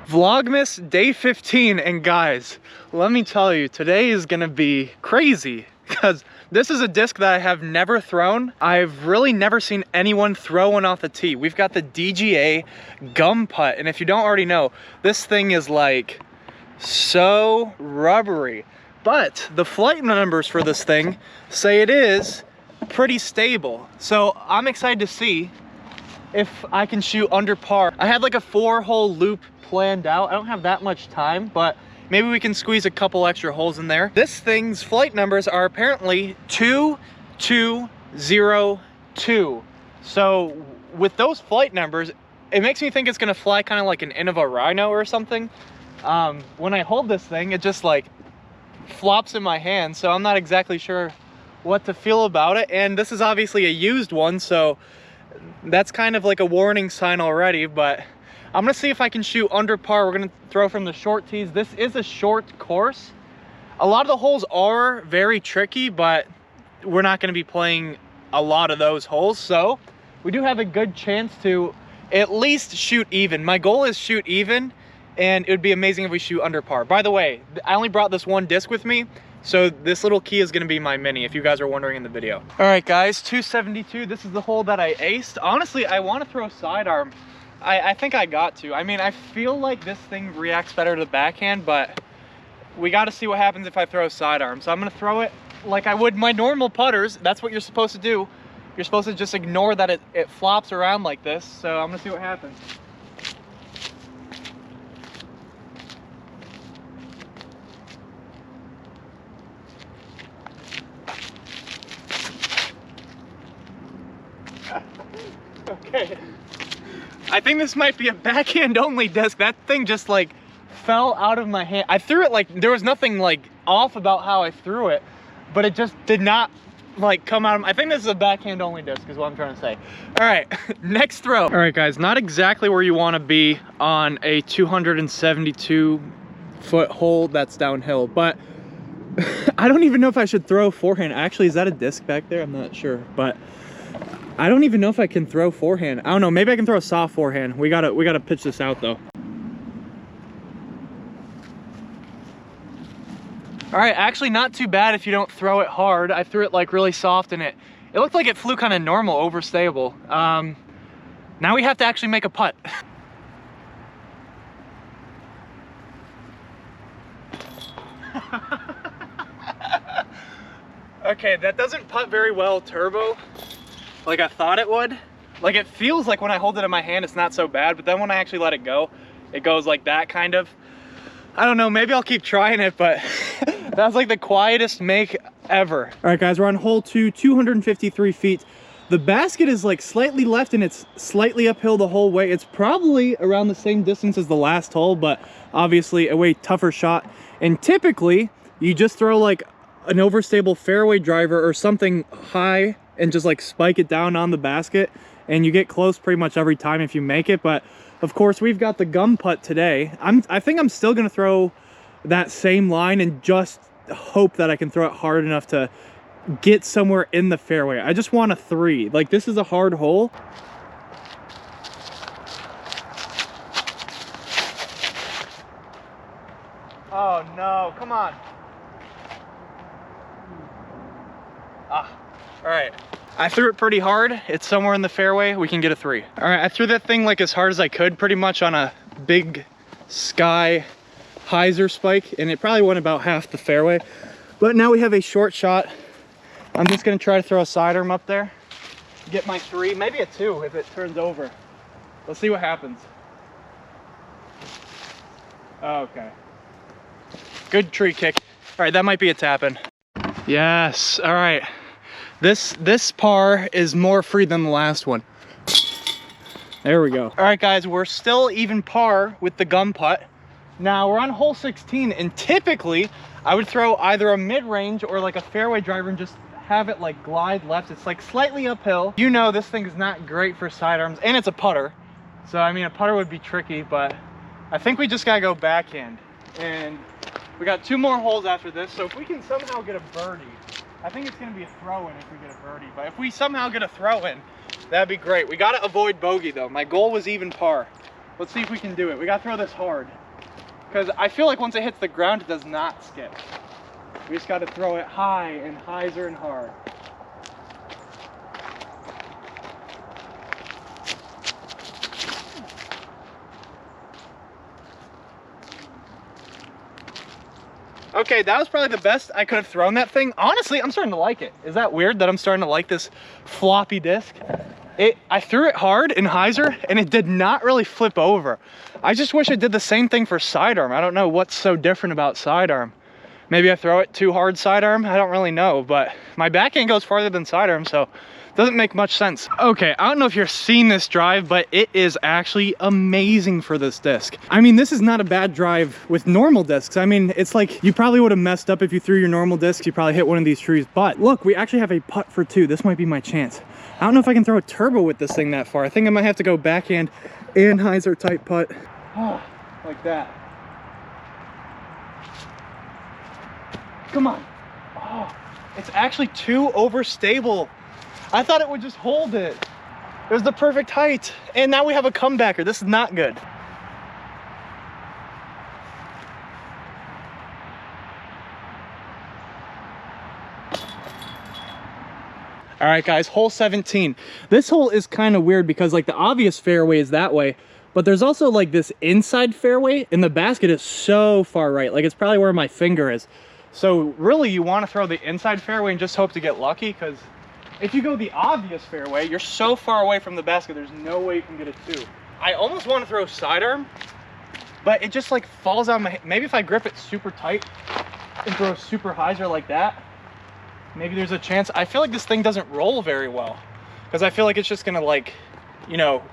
Vlogmas day 15, and guys, let me tell you, today is gonna be crazy because this is a disc that I have never thrown. I've really never seen anyone throw one off the tee. We've got the DGA gum putt, and if you don't already know, this thing is like so rubbery. But the flight numbers for this thing say it is pretty stable. So I'm excited to see if I can shoot under par. I had like a 4-hole loop planned out. I don't have that much time, but maybe we can squeeze a couple extra holes in there. This thing's flight numbers are apparently 2202. So with those flight numbers, it makes me think it's gonna fly kind of like an Innova Rhino or something. When I hold this thing, it just like flops in my hand, so I'm not exactly sure what to feel about it. And this is obviously a used one, so that's kind of like a warning sign already, but I'm gonna see if I can shoot under par. We're gonna throw from the short tees. This is a short course. A lot of the holes are very tricky, but we're not gonna be playing a lot of those holes, so we do have a good chance to at least shoot even. My goal is shoot even, and it would be amazing if we shoot under par. By the way, I only brought this one disc with me, so this little key is gonna be my mini, if you guys are wondering in the video. All right, guys, 272. This is the hole that I aced. Honestly, I wanna throw sidearm. I think I got to. I mean, I feel like this thing reacts better to the backhand, but we gotta see what happens if I throw sidearm. So I'm gonna throw it like I would my normal putters. That's what you're supposed to do. You're supposed to just ignore that it flops around like this. So I'm gonna see what happens. Okay, I think this might be a backhand only disc. That thing just like fell out of my hand. I threw it like there was nothing like off about how I threw it, but it just did not like come out of I think this is a backhand only disc is what I'm trying to say. All right, next throw. All right, guys, not exactly where you want to be on a 272-foot hole that's downhill, but I don't even know if I should throw forehand. Actually, is that a disc back there? I'm not sure, but I don't even know if I can throw forehand. I don't know, maybe I can throw a soft forehand. We gotta pitch this out though. All right, actually not too bad if you don't throw it hard. I threw it like really soft, and it looked like it flew kind of normal, overstable. Now we have to actually make a putt. Okay, that doesn't putt very well turbo like I thought it would. Like, it feels like when I hold it in my hand it's not so bad, but then when I actually let it go, it goes like that kind of. I don't know, maybe I'll keep trying it, but that's like the quietest make ever. All right, guys, we're on hole 2, 253 feet. The basket is like slightly left and it's slightly uphill the whole way. It's probably around the same distance as the last hole, but obviously a way tougher shot. And typically you just throw like an overstable fairway driver or something high and just like spike it down on the basket, and you get close pretty much every time if you make it. But of course we've got the gum putt today. I think I'm still gonna throw that same line and just hope that I can throw it hard enough to get somewhere in the fairway. I just want a 3. Like, this is a hard hole. Oh no, come on. All right, I threw it pretty hard. It's somewhere in the fairway. We can get a 3. All right, I threw that thing like as hard as I could, pretty much on a big sky hyzer spike, and it probably went about half the fairway. But now we have a short shot. I'm just gonna try to throw a sidearm up there, get my 3, maybe a 2 if it turns over. Let's see what happens. Okay, good tree kick. All right, that might be a tap-in. Yes, all right. This par is more free than the last one. There we go. All right, guys, we're still even par with the gum putt. Now we're on hole 16, and typically I would throw either a mid-range or like a fairway driver and just have it like glide left. It's like slightly uphill. You know, this thing is not great for sidearms, and it's a putter. So I mean, a putter would be tricky, but I think we just gotta go backhand. And we got 2 more holes after this, so if we can somehow get a birdie, I think it's gonna be a throw-in if we get a birdie, but if we somehow get a throw-in, that'd be great. We gotta avoid bogey though. My goal was even par. Let's see if we can do it. We gotta throw this hard. Because I feel like once it hits the ground, it does not skip. We just gotta throw it high and hyzer and hard. Okay, that was probably the best I could have thrown that thing. Honestly, I'm starting to like it. Is that weird that I'm starting to like this floppy disc? I threw it hard in hyzer and it did not really flip over. I just wish it did the same thing for sidearm. I don't know what's so different about sidearm. Maybe I throw it too hard sidearm. I don't really know, but my backhand goes farther than sidearm, so it doesn't make much sense. Okay, I don't know if you're seeing this drive, but it is actually amazing for this disc. I mean, this is not a bad drive with normal discs. I mean, it's like you probably would have messed up if you threw your normal discs. You probably hit one of these trees, but look, we actually have a putt for 2. This might be my chance. I don't know if I can throw a turbo with this thing that far. I think I might have to go backhand and hyzer type putt. Oh, like that. Come on. Oh, it's actually too overstable. I thought it would just hold it. It was the perfect height. And now we have a comebacker. This is not good. All right, guys, hole 17. This hole is kind of weird because like the obvious fairway is that way, but there's also like this inside fairway and the basket is so far right. Like it's probably where my finger is. So really you want to throw the inside fairway and just hope to get lucky, because if you go the obvious fairway, you're so far away from the basket, there's no way you can get a 2. I almost want to throw sidearm, but it just like falls out of my hand. Maybe if I grip it super tight and throw super hyzer like that, maybe there's a chance. I feel like this thing doesn't roll very well because I feel like it's just gonna like, you know,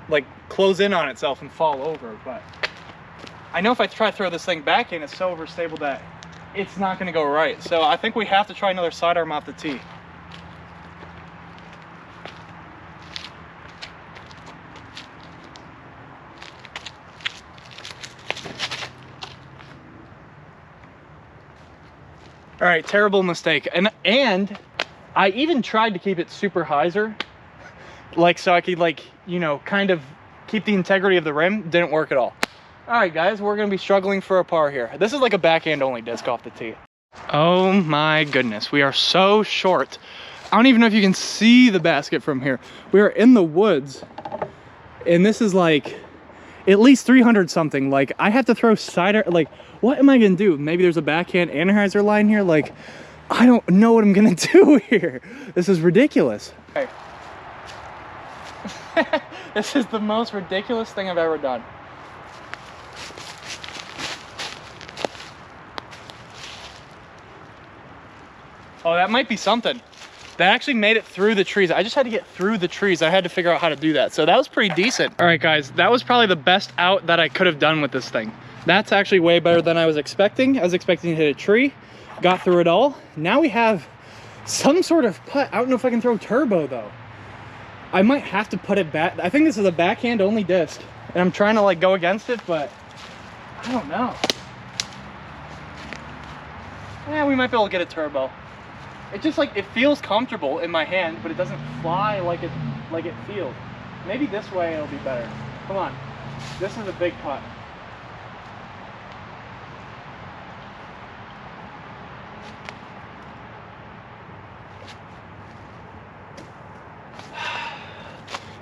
like close in on itself and fall over. But I know if I try to throw this thing back in, it's so overstable that it's not gonna go right. So I think we have to try another sidearm off the tee. All right, terrible mistake. And I even tried to keep it super hyzer, like so I could like, you know, kind of keep the integrity of the rim. Didn't work at all. All right, guys, we're gonna be struggling for a par here. This is like a backhand only disc off the tee. Oh my goodness, we are so short. I don't even know if you can see the basket from here. We are in the woods and this is like at least 300 something. Like I have to throw sidearm, like what am I gonna do? Maybe there's a backhand and hyzer line here. Like, I don't know what I'm gonna do here. This is ridiculous. Okay. This is the most ridiculous thing I've ever done. Oh, that might be something. That actually made it through the trees. I just had to get through the trees. I had to figure out how to do that. So that was pretty decent. All right, guys, that was probably the best out that I could have done with this thing. That's actually way better than I was expecting. I was expecting to hit a tree, got through it all. Now we have some sort of putt. I don't know if I can throw turbo though. I might have to put it back. I think this is a backhand only disc and I'm trying to like go against it, but I don't know. Yeah, we might be able to get a turbo. It just like, it feels comfortable in my hand, but it doesn't fly like it feels. Maybe this way it'll be better. Come on, this is a big putt.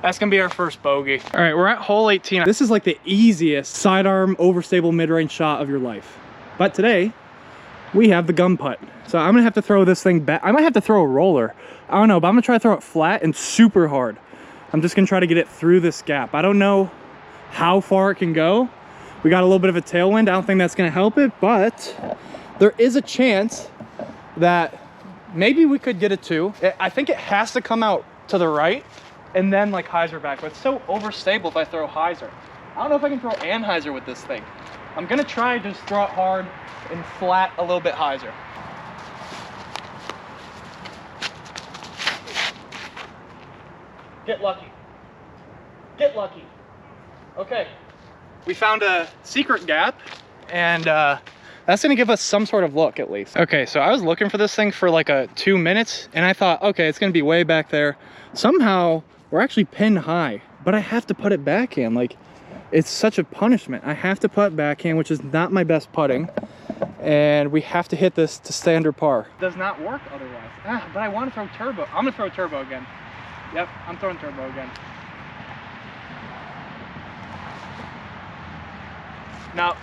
That's gonna be our first bogey. All right, we're at hole 18. This is like the easiest sidearm overstable mid-range shot of your life. But today, we have the gum putt. So I'm gonna have to throw this thing back. I might have to throw a roller. I don't know, but I'm gonna try to throw it flat and super hard. I'm just gonna try to get it through this gap. I don't know how far it can go. We got a little bit of a tailwind. I don't think that's gonna help it, but there is a chance that maybe we could get a 2. I think it has to come out to the right and then like hyzer back, but it's so overstable if I throw hyzer. I don't know if I can throw anhyzer with this thing. I'm gonna try to just throw it hard and flat a little bit hyzer. Get lucky. Get lucky. Okay. We found a secret gap and that's gonna give us some sort of look at least. Okay, so I was looking for this thing for like 2 minutes and I thought, okay, it's gonna be way back there. Somehow we're actually pinned high, but I have to put it back in. Like, it's such a punishment. I have to putt backhand, which is not my best putting, and we have to hit this to stay under par. Does not work otherwise. But I want to throw turbo. I'm gonna throw turbo again. Yep, I'm throwing turbo again. Now,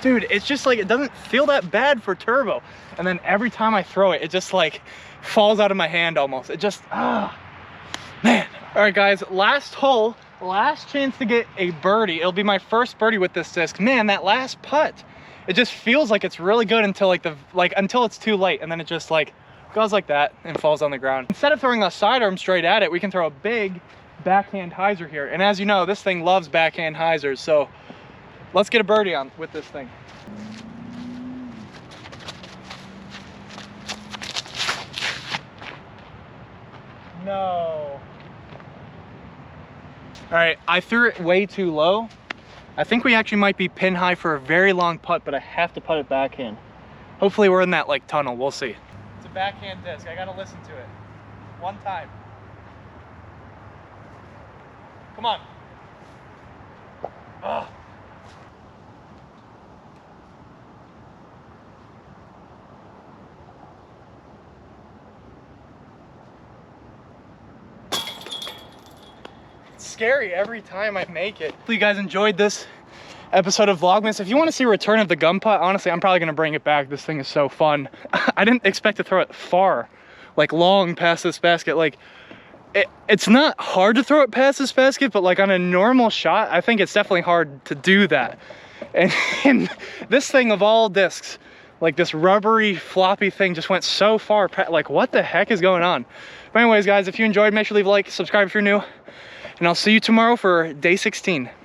dude, it's just like, it doesn't feel that bad for turbo. And then every time I throw it, it just like falls out of my hand almost. It just, man. All right, guys, last hole, last chance to get a birdie. It'll be my first birdie with this disc. Man, that last putt, it just feels like it's really good until until it's too late. And then it just like goes like that and falls on the ground. Instead of throwing a sidearm straight at it, we can throw a big backhand hyzer here. And as you know, this thing loves backhand hyzers. So let's get a birdie on with this thing. No. All right, I threw it way too low. I think we actually might be pin high for a very long putt, but I have to putt it backhand. Hopefully we're in that like tunnel, we'll see. It's a backhand disc, I gotta listen to it. One time. Come on. Oh. Scary every time I make it. Hopefully you guys enjoyed this episode of Vlogmas. If you want to see a return of the gun putt, honestly, I'm probably going to bring it back. This thing is so fun. I didn't expect to throw it far, like long past this basket. Like it's not hard to throw it past this basket, but like on a normal shot, I think it's definitely hard to do that. And this thing of all discs, like this rubbery floppy thing just went so far. Like what the heck is going on? But anyways, guys, if you enjoyed, make sure to leave a like, subscribe if you're new. And I'll see you tomorrow for day 16.